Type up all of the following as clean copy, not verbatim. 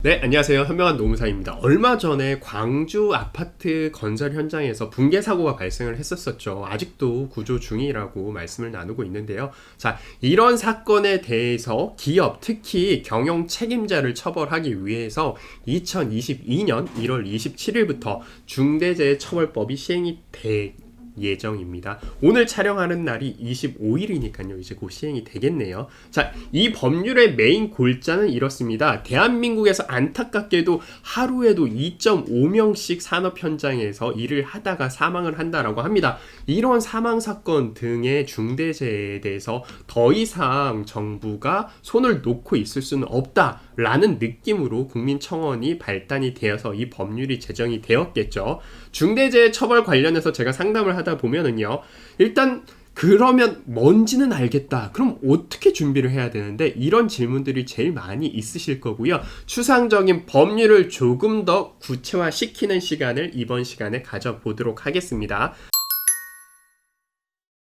네, 안녕하세요. 현명한 노무사입니다. 얼마 전에 광주 아파트 건설 현장에서 붕괴 사고가 발생을 했었죠. 아직도 구조 중이라고 말씀을 나누고 있는데요. 자, 이런 사건에 대해서 기업, 특히 경영 책임자를 처벌하기 위해서 2022년 1월 27일부터 중대재해처벌법이 시행이 될 예정입니다. 오늘 촬영하는 날이 25일이니까요. 이제 곧 시행이 되겠네요. 자, 이 법률의 메인 골자는 이렇습니다. 대한민국에서 안타깝게도 하루에도 2.5명씩 산업 현장에서 일을 하다가 사망을 한다라고 합니다. 이런 사망 사건 등의 중대재해에 대해서 더 이상 정부가 손을 놓고 있을 수는 없다라는 느낌으로 국민청원이 발단이 되어서 이 법률이 제정이 되었겠죠. 중대재해 처벌 관련해서 제가 상담을 하다 보면은요, 일단 그러면 뭔지는 알겠다. 그럼 어떻게 준비를 해야 되는데, 이런 질문들이 제일 많이 있으실 거고요. 추상적인 법률을 조금 더 구체화시키는 시간을 이번 시간에 가져보도록 하겠습니다.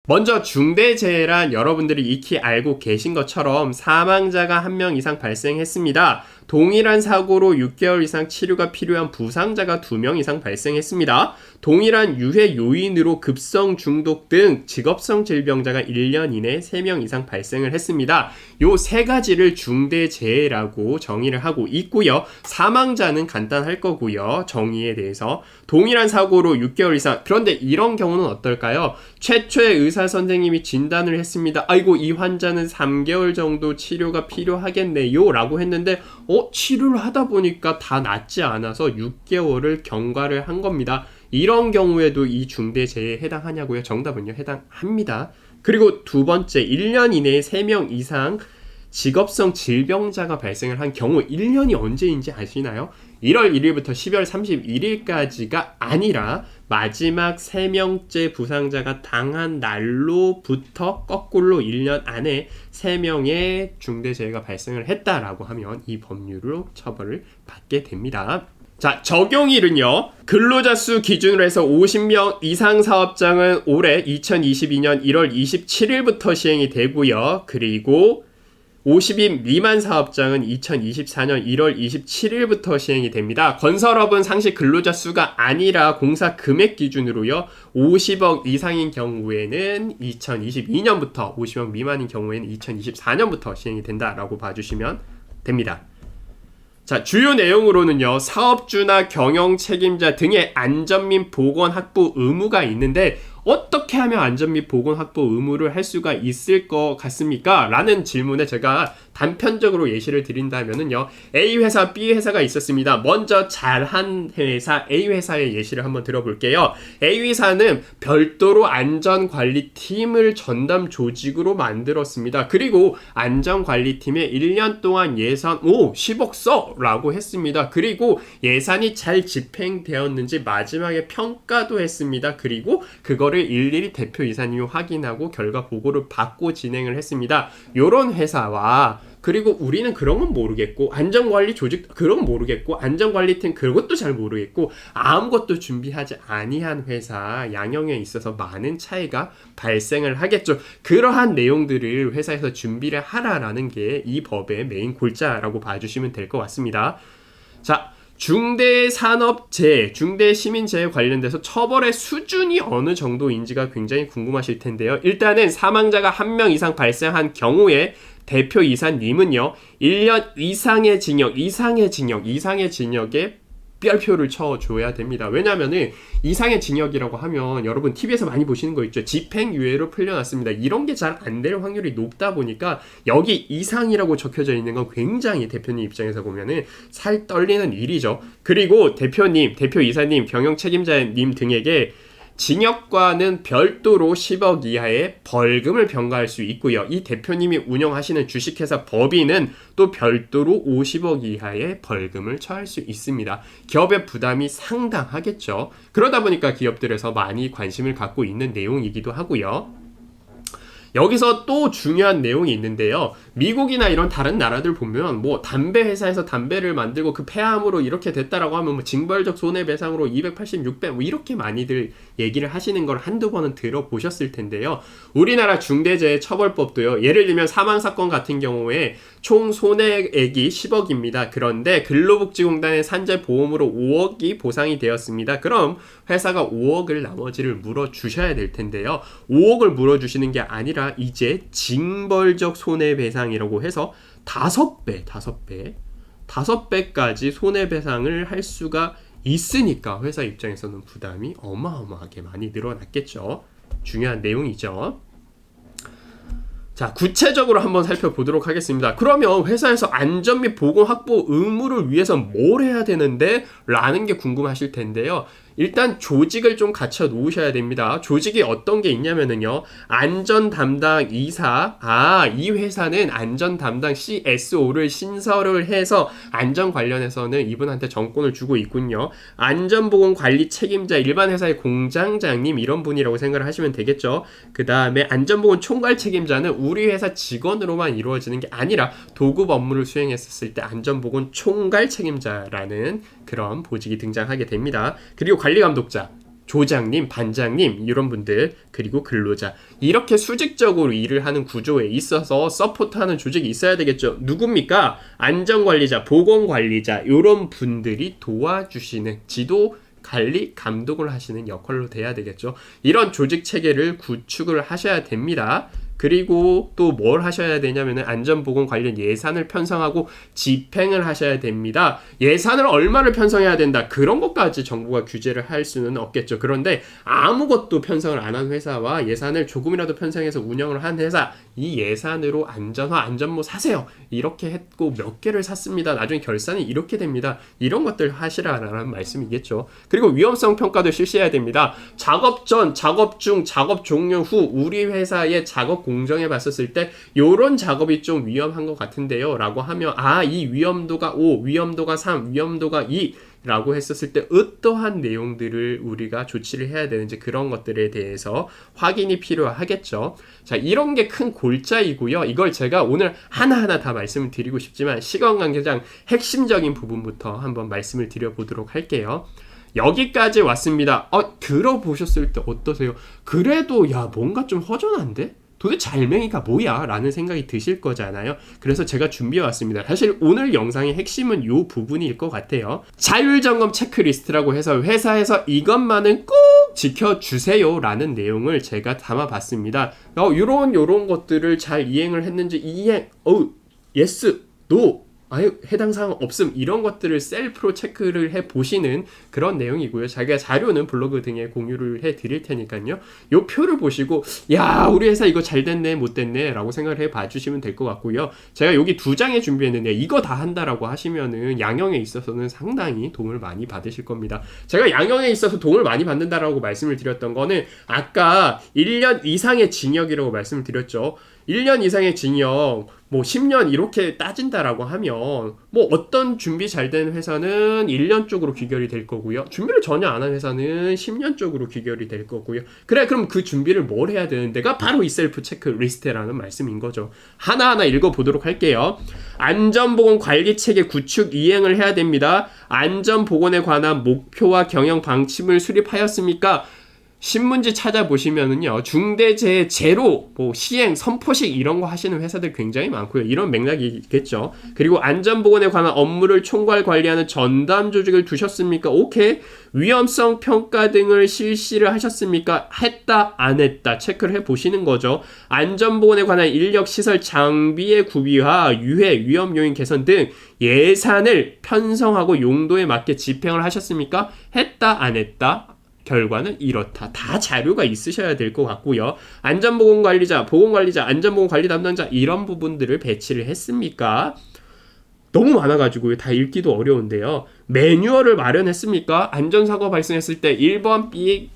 먼저 중대재해란 여러분들이 익히 알고 계신 것처럼 사망자가 1명 이상 발생했습니다. 동일한 사고로 6개월 이상 치료가 필요한 부상자가 2명 이상 발생했습니다. 동일한 유해 요인으로 급성 중독 등 직업성 질병자가 1년 이내에 3명 이상 발생을 했습니다. 요 세 가지를 중대재해라고 정의를 하고 있고요. 사망자는 간단할 거고요. 정의에 대해서 동일한 사고로 6개월 이상, 그런데 이런 경우는 어떨까요? 최초의 의사 선생님이 진단을 했습니다. 아이고, 이 환자는 3개월 정도 치료가 필요하겠네요 라고 했는데 치료를 하다 보니까 다 낫지 않아서 6개월을 경과를 한 겁니다. 이런 경우에도 이 중대재해에 해당하냐고요? 정답은요, 해당합니다. 그리고 두 번째, 1년 이내에 3명 이상 직업성 질병자가 발생을 한 경우, 1년이 언제인지 아시나요? 1월 1일부터 12월 31일까지가 아니라 마지막 3명째 부상자가 당한 날로부터 거꾸로 1년 안에 3명의 중대재해가 발생을 했다라고 하면 이 법률로 처벌을 받게 됩니다. 자, 적용일은요, 근로자 수 기준으로 해서 50명 이상 사업장은 올해 2022년 1월 27일부터 시행이 되고요. 그리고 50인 미만 사업장은 2024년 1월 27일부터 시행이 됩니다. 건설업은 상시 근로자 수가 아니라 공사 금액 기준으로요, 50억 이상인 경우에는 2022년부터, 50억 미만인 경우에는 2024년부터 시행이 된다라고 봐주시면 됩니다. 자, 주요 내용으로는요, 사업주나 경영 책임자 등의 안전 및 보건 확보 의무가 있는데, 어떻게 하면 안전 및 보건 확보 의무를 할 수가 있을 것 같습니까? 라는 질문에 제가 단편적으로 예시를 드린다면은요, A 회사, B 회사가 있었습니다. 먼저 잘한 회사 A 회사의 예시를 한번 들어볼게요. A 회사는 별도로 안전관리팀을 전담 조직으로 만들었습니다. 그리고 안전관리팀에 1년 동안 예산 10억 써! 라고 했습니다. 그리고 예산이 잘 집행되었는지 마지막에 평가도 했습니다. 그리고 그거를 일일이 대표이사님이 확인하고 결과 보고를 받고 진행을 했습니다. 요런 회사와, 그리고 우리는 그런 건 모르겠고, 안전관리 조직 그런 건 모르겠고, 안전관리팀 그것도 잘 모르겠고, 아무것도 준비하지 아니한 회사 양형에 있어서 많은 차이가 발생을 하겠죠. 그러한 내용들을 회사에서 준비를 하라라는 게 이 법의 메인 골자라고 봐주시면 될 것 같습니다. 자, 중대산업재해, 중대시민재해 관련돼서 처벌의 수준이 어느 정도인지가 굉장히 궁금하실 텐데요. 일단은 사망자가 1명 이상 발생한 경우에 대표이사님은요, 1년 이상의 징역에 뼈표를 쳐줘야 됩니다. 왜냐면은 이상의 징역이라고 하면 여러분 TV에서 많이 보시는 거 있죠. 집행유예로 풀려났습니다. 이런 게 잘 안 될 확률이 높다 보니까 여기 이상이라고 적혀져 있는 건 굉장히 대표님 입장에서 보면은 살 떨리는 일이죠. 그리고 대표님, 대표이사님, 경영책임자님 등에게 징역과는 별도로 10억 이하의 벌금을 병가할 수 있고요. 이 대표님이 운영하시는 주식회사 법인은 또 별도로 50억 이하의 벌금을 처할 수 있습니다. 기업의 부담이 상당하겠죠. 그러다 보니까 기업들에서 많이 관심을 갖고 있는 내용이기도 하고요. 여기서 또 중요한 내용이 있는데요. 미국이나 이런 다른 나라들 보면 뭐 담배 회사에서 담배를 만들고 그 폐암으로 이렇게 됐다라고 하면 뭐 징벌적 손해배상으로 286배 뭐 이렇게 많이들 얘기를 하시는 걸 한두 번은 들어보셨을 텐데요. 우리나라 중대재해처벌법도요. 예를 들면 사망사건 같은 경우에 총 손해액이 10억입니다. 그런데 근로복지공단의 산재보험으로 5억이 보상이 되었습니다. 그럼 회사가 5억을 나머지를 물어주셔야 될 텐데요. 5억을 물어주시는 게 아니라 이제 징벌적 손해배상이라고 해서 5배까지 손해배상을 할 수가 있으니까 회사 입장에서는 부담이 어마어마하게 많이 늘어났겠죠. 중요한 내용이죠. 자, 구체적으로 한번 살펴보도록 하겠습니다. 그러면 회사에서 안전 및 보건 확보 의무를 위해서 뭘 해야 되는데? 라는 게 궁금하실 텐데요. 일단 조직을 좀 갖춰 놓으셔야 됩니다. 조직이 어떤 게 있냐면은요. 안전 담당 이사. 이 회사는 안전 담당 CSO를 신설을 해서 안전 관련해서는 이분한테 정권을 주고 있군요. 안전보건 관리 책임자, 일반 회사의 공장장님 이런 분이라고 생각을 하시면 되겠죠. 그 다음에 안전보건 총괄 책임자는 우리 회사 직원으로만 이루어지는 게 아니라 도급 업무를 수행했었을 때 안전보건 총괄 책임자라는 그런 보직이 등장하게 됩니다. 그리고 관리감독자, 조장님, 반장님 이런 분들, 그리고 근로자, 이렇게 수직적으로 일을 하는 구조에 있어서 서포트하는 조직이 있어야 되겠죠. 누굽니까? 안전관리자, 보건관리자 이런 분들이 도와주시는 지도, 관리, 감독을 하시는 역할로 돼야 되겠죠. 이런 조직 체계를 구축을 하셔야 됩니다. 그리고 또 뭘 하셔야 되냐면은 안전보건 관련 예산을 편성하고 집행을 하셔야 됩니다. 예산을 얼마를 편성해야 된다, 그런 것까지 정부가 규제를 할 수는 없겠죠. 그런데 아무것도 편성을 안 한 회사와 예산을 조금이라도 편성해서 운영을 한 회사, 이 예산으로 안전화, 안전모 사세요, 이렇게 했고 몇 개를 샀습니다, 나중에 결산이 이렇게 됩니다, 이런 것들 하시라라는 말씀이겠죠. 그리고 위험성 평가도 실시해야 됩니다. 작업 전, 작업 중, 작업 종료 후 우리 회사의 작업 공정해 봤었을 때 요런 작업이 좀 위험한 것 같은데요 라고 하면 이 위험도가 5, 위험도가 3, 위험도가 2 라고 했었을 때 어떠한 내용들을 우리가 조치를 해야 되는지 그런 것들에 대해서 확인이 필요하겠죠. 자, 이런 게 큰 골자이고요. 이걸 제가 오늘 하나하나 다 말씀을 드리고 싶지만 시간 관계상 핵심적인 부분부터 한번 말씀을 드려보도록 할게요. 여기까지 왔습니다. 들어보셨을 때 어떠세요? 그래도 뭔가 좀 허전한데? 도대체 알맹이가 뭐야? 라는 생각이 드실 거잖아요. 그래서 제가 준비해왔습니다. 사실 오늘 영상의 핵심은 이 부분일 것 같아요. 자율점검 체크리스트라고 해서 회사에서 이것만은 꼭 지켜주세요 라는 내용을 제가 담아봤습니다. 요런 것들을 잘 이행을 했는지 yes, no, 해당 사항 없음, 이런 것들을 셀프로 체크를 해 보시는 그런 내용이고요. 자기가 자료는 블로그 등에 공유를 해 드릴 테니까요. 요 표를 보시고 우리 회사 이거 잘 됐네 못 됐네 라고 생각을 해 봐주시면 될 것 같고요. 제가 여기 2장에 준비했는데 이거 다 한다라고 하시면은 양형에 있어서는 상당히 도움을 많이 받으실 겁니다. 제가 양형에 있어서 도움을 많이 받는다라고 말씀을 드렸던 거는 아까 1년 이상의 징역이라고 말씀을 드렸죠. 1년 이상의 징역, 10년 이렇게 따진다라고 하면 어떤 준비 잘 된 회사는 1년 쪽으로 귀결이 될 거고요. 준비를 전혀 안 한 회사는 10년 쪽으로 귀결이 될 거고요. 그럼 그 준비를 뭘 해야 되는 데가 바로 이 셀프 체크 리스트라는 말씀인 거죠. 하나하나 읽어보도록 할게요. 안전보건 관리 체계 구축 이행을 해야 됩니다. 안전보건에 관한 목표와 경영 방침을 수립하였습니까? 신문지 찾아보시면은요, 중대재해 제로, 시행, 선포식 이런 거 하시는 회사들 굉장히 많고요. 이런 맥락이 있겠죠. 그리고 안전보건에 관한 업무를 총괄 관리하는 전담 조직을 두셨습니까? 오케이. 위험성 평가 등을 실시를 하셨습니까? 했다, 안 했다 체크를 해보시는 거죠. 안전보건에 관한 인력, 시설, 장비의 구비와 유해, 위험 요인 개선 등 예산을 편성하고 용도에 맞게 집행을 하셨습니까? 했다, 안 했다? 결과는 이렇다. 다 자료가 있으셔야 될 것 같고요. 안전보건관리자, 보건관리자, 안전보건관리 담당자 이런 부분들을 배치를 했습니까? 너무 많아가지고 다 읽기도 어려운데요. 매뉴얼을 마련했습니까? 안전사고 발생했을 때 1번 삑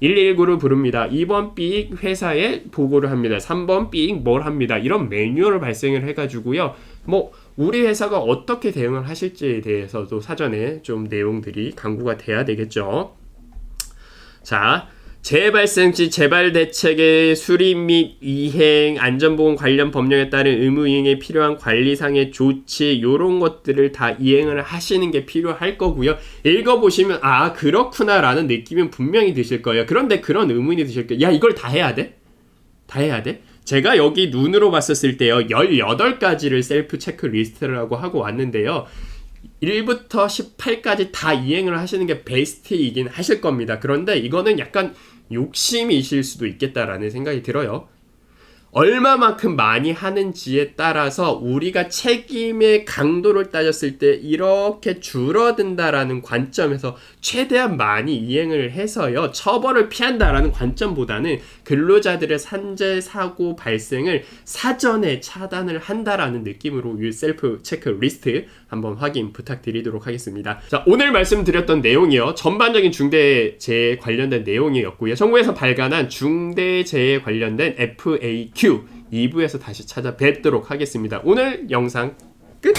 119를 부릅니다. 2번 삑 회사에 보고를 합니다. 3번 삑 뭘 합니다. 이런 매뉴얼을 발생을 해가지고요. 우리 회사가 어떻게 대응을 하실지에 대해서도 사전에 좀 내용들이 강구가 돼야 되겠죠. 자, 재발생 시 재발 대책의 수립 및 이행, 안전보건 관련 법령에 따른 의무 이행에 필요한 관리상의 조치 요런 것들을 다 이행을 하시는 게 필요할 거고요. 읽어보시면 아 그렇구나 라는 느낌은 분명히 드실 거예요. 그런데 그런 의문이 드실 거예요. 야 이걸 다 해야 돼? 다 해야 돼? 제가 여기 눈으로 봤었을 때요 18가지를 셀프 체크리스트라고 하고 왔는데요 1부터 18까지 다 이행을 하시는 게 베스트이긴 하실 겁니다. 그런데 이거는 약간 욕심이실 수도 있겠다라는 생각이 들어요. 얼마만큼 많이 하는지에 따라서 우리가 책임의 강도를 따졌을 때 이렇게 줄어든다라는 관점에서 최대한 많이 이행을 해서요 처벌을 피한다라는 관점보다는 근로자들의 산재 사고 발생을 사전에 차단을 한다라는 느낌으로 이 셀프 체크리스트 한번 확인 부탁드리도록 하겠습니다. 자, 오늘 말씀드렸던 내용이요 전반적인 중대재해 관련된 내용이었고요. 정부에서 발간한 중대재해 관련된 FAQ 2부에서 다시 찾아뵙도록 하겠습니다. 오늘 영상 끝!